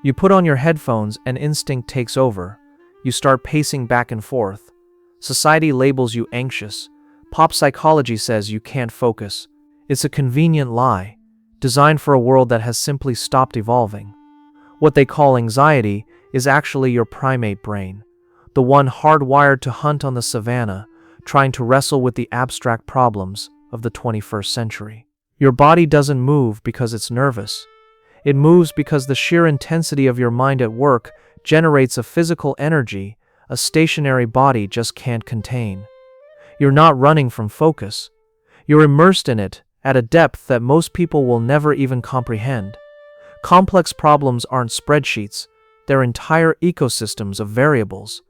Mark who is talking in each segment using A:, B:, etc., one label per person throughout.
A: You put on your headphones and instinct takes over. You start pacing back and forth. Society labels you anxious. Pop psychology says you can't focus. It's a convenient lie, designed for a world that has simply stopped evolving. What they call anxiety is actually your primate brain, the one hardwired to hunt on the savannah, trying to wrestle with the abstract problems of the 21st century. Your body doesn't move because it's nervous. It moves because the sheer intensity of your mind at work generates a physical energy a stationary body just can't contain. You're not running from focus. You're immersed in it at a depth that most people will never even comprehend. Complex problems aren't spreadsheets, they're entire ecosystems of variables.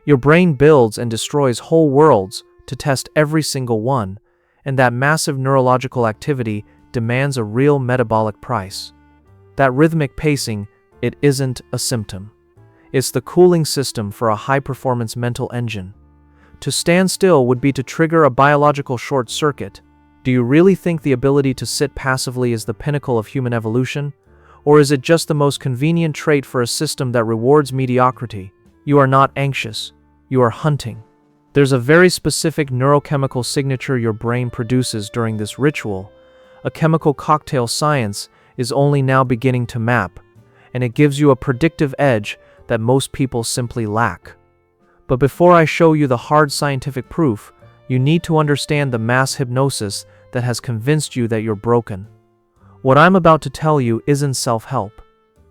A: Your brain builds and destroys whole worlds to test every single one, and that massive neurological activity demands a real metabolic price. That rhythmic pacing, it isn't a symptom. It's the cooling system for a high-performance mental engine. To stand still would be to trigger a biological short circuit. Do you really think the ability to sit passively is the pinnacle of human evolution? Or is it just the most convenient trait for a system that rewards mediocrity? You are not anxious. You are hunting. There's a very specific neurochemical signature your brain produces during this ritual. A chemical cocktail science is only now beginning to map, and it gives you a predictive edge that most people simply lack. But before I show you the hard scientific proof, you need to understand the mass hypnosis that has convinced you that you're broken. What I'm about to tell you isn't self-help.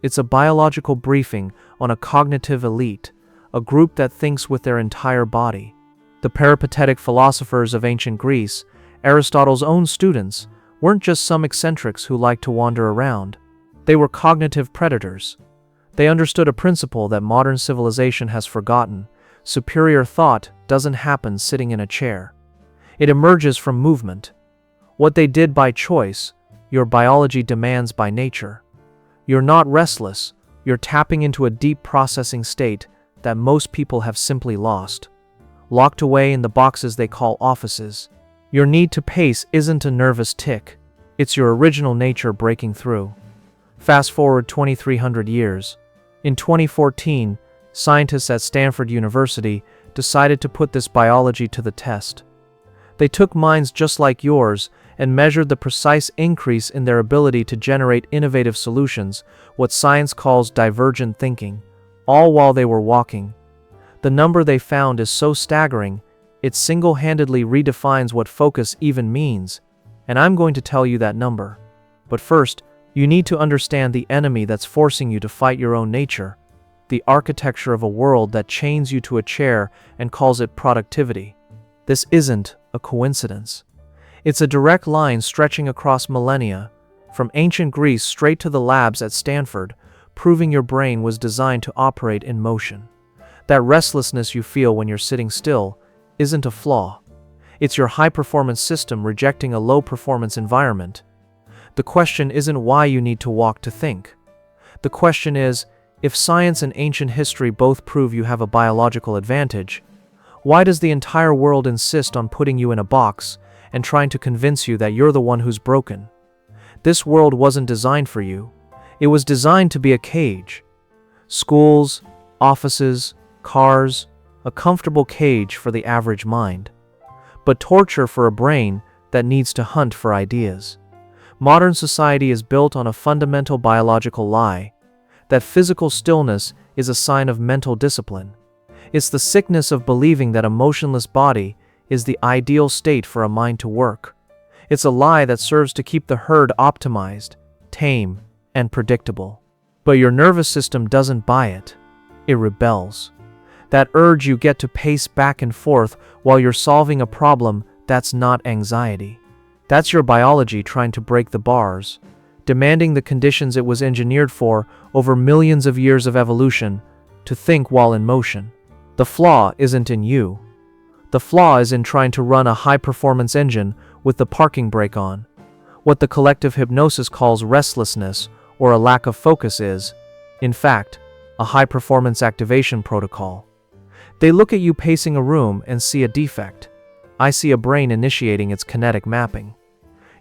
A: It's a biological briefing on a cognitive elite, a group that thinks with their entire body. The peripatetic philosophers of ancient Greece, Aristotle's own students, weren't just some eccentrics who liked to wander around. They were cognitive predators. They understood a principle that modern civilization has forgotten. Superior thought doesn't happen sitting in a chair. It emerges from movement. What they did by choice, your biology demands by nature. You're not restless. You're tapping into a deep processing state that most people have simply lost. Locked away in the boxes they call offices. Your need to pace isn't a nervous tick. It's your original nature breaking through. Fast forward 2,300 years. In 2014, scientists at Stanford University decided to put this biology to the test. They took minds just like yours and measured the precise increase in their ability to generate innovative solutions, what science calls divergent thinking, all while they were walking. The number they found is so staggering, it single-handedly redefines what focus even means, and I'm going to tell you that number. But first, you need to understand the enemy that's forcing you to fight your own nature, the architecture of a world that chains you to a chair and calls it productivity. This isn't a coincidence. It's a direct line stretching across millennia, from ancient Greece straight to the labs at Stanford, proving your brain was designed to operate in motion. That restlessness you feel when you're sitting still isn't a flaw. It's your high-performance system rejecting a low-performance environment. The question isn't why you need to walk to think. The question is, if science and ancient history both prove you have a biological advantage, why does the entire world insist on putting you in a box and trying to convince you that you're the one who's broken? This world wasn't designed for you. It was designed to be a cage. Schools, offices, cars, a comfortable cage for the average mind. But torture for a brain that needs to hunt for ideas. Modern society is built on a fundamental biological lie, that physical stillness is a sign of mental discipline. It's the sickness of believing that a motionless body is the ideal state for a mind to work. It's a lie that serves to keep the herd optimized, tame, and predictable. But your nervous system doesn't buy it. It rebels. That urge you get to pace back and forth while you're solving a problem, that's not anxiety. That's your biology trying to break the bars, demanding the conditions it was engineered for over millions of years of evolution, to think while in motion. The flaw isn't in you. The flaw is in trying to run a high-performance engine with the parking brake on. What the collective hypnosis calls restlessness or a lack of focus is, in fact, a high-performance activation protocol. They look at you pacing a room and see a defect. I see a brain initiating its kinetic mapping.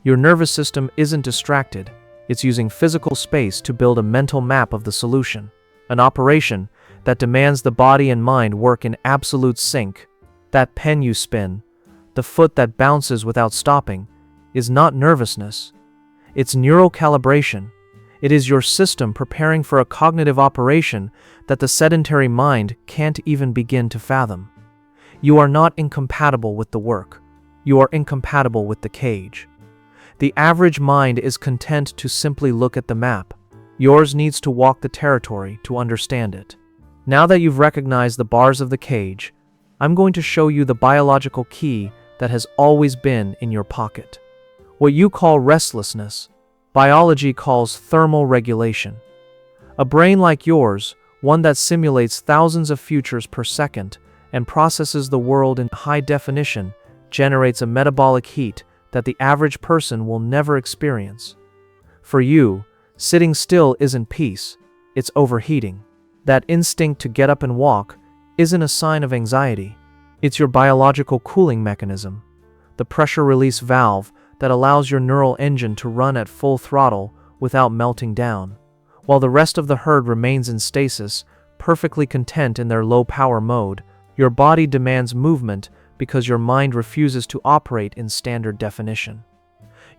A: Your nervous system isn't distracted. It's using physical space to build a mental map of the solution, an operation that demands the body and mind work in absolute sync. That pen you spin, the foot that bounces without stopping, is not nervousness. It's neural calibration. It is your system preparing for a cognitive operation that the sedentary mind can't even begin to fathom. You are not incompatible with the work. You are incompatible with the cage. The average mind is content to simply look at the map. Yours needs to walk the territory to understand it. Now that you've recognized the bars of the cage, I'm going to show you the biological key that has always been in your pocket. What you call restlessness, biology calls thermal regulation. A brain like yours, one that simulates thousands of futures per second and processes the world in high definition, generates a metabolic heat that the average person will never experience. For you, sitting still isn't peace, it's overheating. That instinct to get up and walk isn't a sign of anxiety. It's your biological cooling mechanism, the pressure release valve that allows your neural engine to run at full throttle without melting down, while the rest of the herd remains in stasis, perfectly content in their low-power mode. Your body demands movement because your mind refuses to operate in standard definition.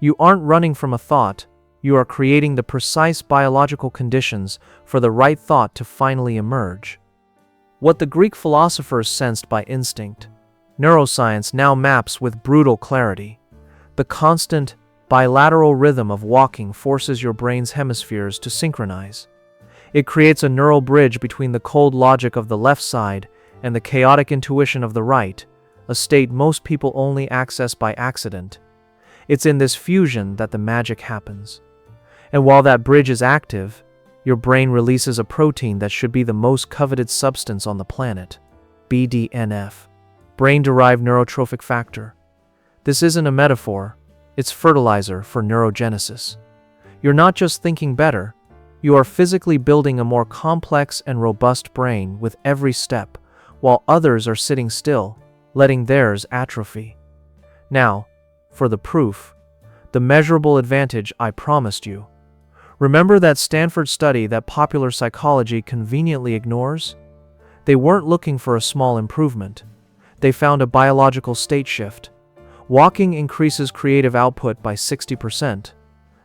A: You aren't running from a thought, you are creating the precise biological conditions for the right thought to finally emerge. What the Greek philosophers sensed by instinct, neuroscience now maps with brutal clarity. The constant, bilateral rhythm of walking forces your brain's hemispheres to synchronize. It creates a neural bridge between the cold logic of the left side and the chaotic intuition of the right, a state most people only access by accident. It's in this fusion that the magic happens. And while that bridge is active, your brain releases a protein that should be the most coveted substance on the planet, BDNF, brain-derived neurotrophic factor. This isn't a metaphor, it's fertilizer for neurogenesis. You're not just thinking better, you are physically building a more complex and robust brain with every step, while others are sitting still, letting theirs atrophy. Now, for the proof, the measurable advantage I promised you. Remember that Stanford study that popular psychology conveniently ignores? They weren't looking for a small improvement. They found a biological state shift. Walking increases creative output by 60%.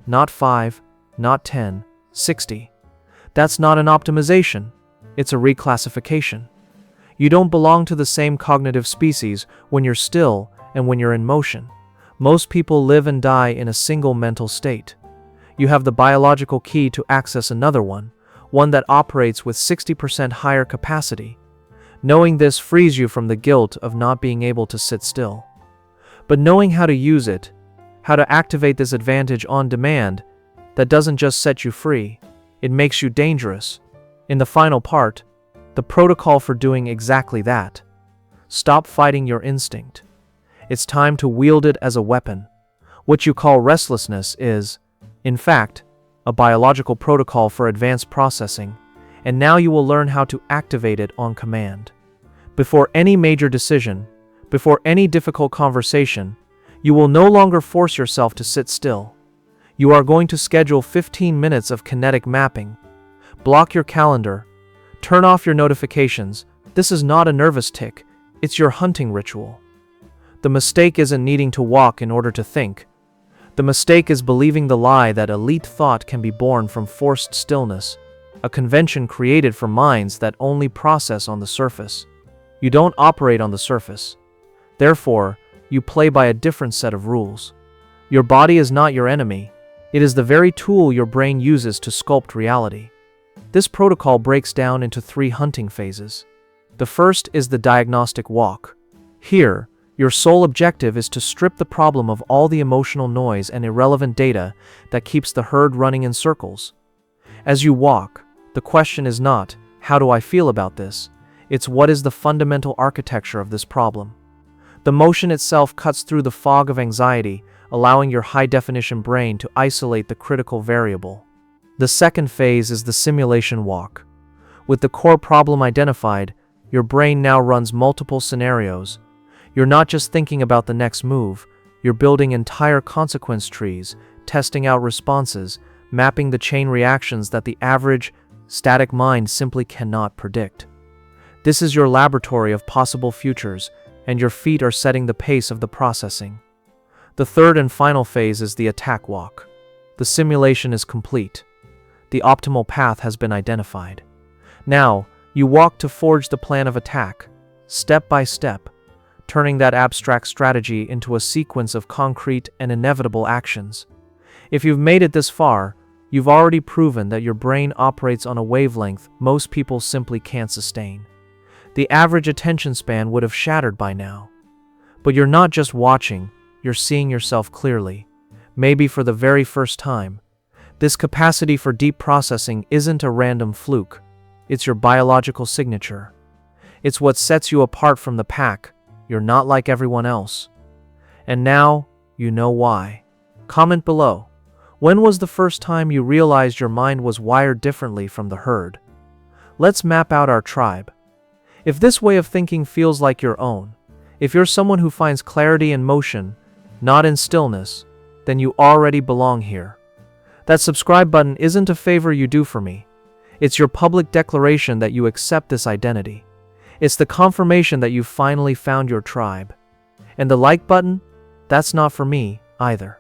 A: Not 5, not 10, 60. That's not an optimization. It's a reclassification. You don't belong to the same cognitive species when you're still and when you're in motion. Most people live and die in a single mental state. You have the biological key to access another one that operates with 60% higher capacity. Knowing this frees you from the guilt of not being able to sit still. But knowing how to use it, how to activate this advantage on demand, that doesn't just set you free, it makes you dangerous. In the final part, the protocol for doing exactly that. Stop fighting your instinct. It's time to wield it as a weapon. What you call restlessness is, in fact, a biological protocol for advanced processing, and now you will learn how to activate it on command. Before any major decision, before any difficult conversation, you will no longer force yourself to sit still. You are going to schedule 15 minutes of kinetic mapping. Block your calendar. Turn off your notifications. This is not a nervous tic, it's your hunting ritual. The mistake isn't needing to walk in order to think. The mistake is believing the lie that elite thought can be born from forced stillness, a convention created for minds that only process on the surface. You don't operate on the surface. Therefore, you play by a different set of rules. Your body is not your enemy. It is the very tool your brain uses to sculpt reality. This protocol breaks down into 3 hunting phases. The first is the diagnostic walk. Here, your sole objective is to strip the problem of all the emotional noise and irrelevant data that keeps the herd running in circles. As you walk, the question is not, how do I feel about this? It's what is the fundamental architecture of this problem? The motion itself cuts through the fog of anxiety, allowing your high-definition brain to isolate the critical variable. The second phase is the simulation walk. With the core problem identified, your brain now runs multiple scenarios. You're not just thinking about the next move, you're building entire consequence trees, testing out responses, mapping the chain reactions that the average, static mind simply cannot predict. This is your laboratory of possible futures, and your feet are setting the pace of the processing. The third and final phase is the attack walk. The simulation is complete. The optimal path has been identified. Now, you walk to forge the plan of attack, step by step, turning that abstract strategy into a sequence of concrete and inevitable actions. If you've made it this far, you've already proven that your brain operates on a wavelength most people simply can't sustain. The average attention span would have shattered by now. But you're not just watching, you're seeing yourself clearly, maybe for the very first time. This capacity for deep processing isn't a random fluke. It's your biological signature. It's what sets you apart from the pack. You're not like everyone else. And now, you know why. Comment below. When was the first time you realized your mind was wired differently from the herd? Let's map out our tribe. If this way of thinking feels like your own, if you're someone who finds clarity in motion, not in stillness, then you already belong here. That subscribe button isn't a favor you do for me. It's your public declaration that you accept this identity. It's the confirmation that you've finally found your tribe. And the like button? That's not for me, either.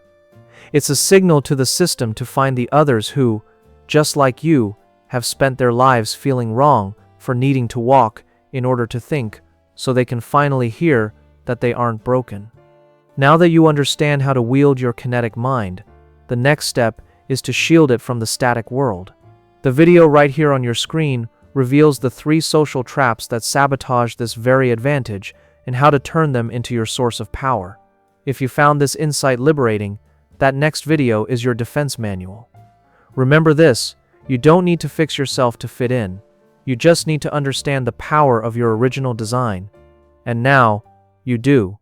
A: It's a signal to the system to find the others who, just like you, have spent their lives feeling wrong for needing to walk in order to think, so they can finally hear that they aren't broken. Now that you understand how to wield your kinetic mind, the next step is to shield it from the static world. The video right here on your screen reveals the 3 social traps that sabotage this very advantage and how to turn them into your source of power. If you found this insight liberating, that next video is your defense manual. Remember this, you don't need to fix yourself to fit in. You just need to understand the power of your original design. And now, you do.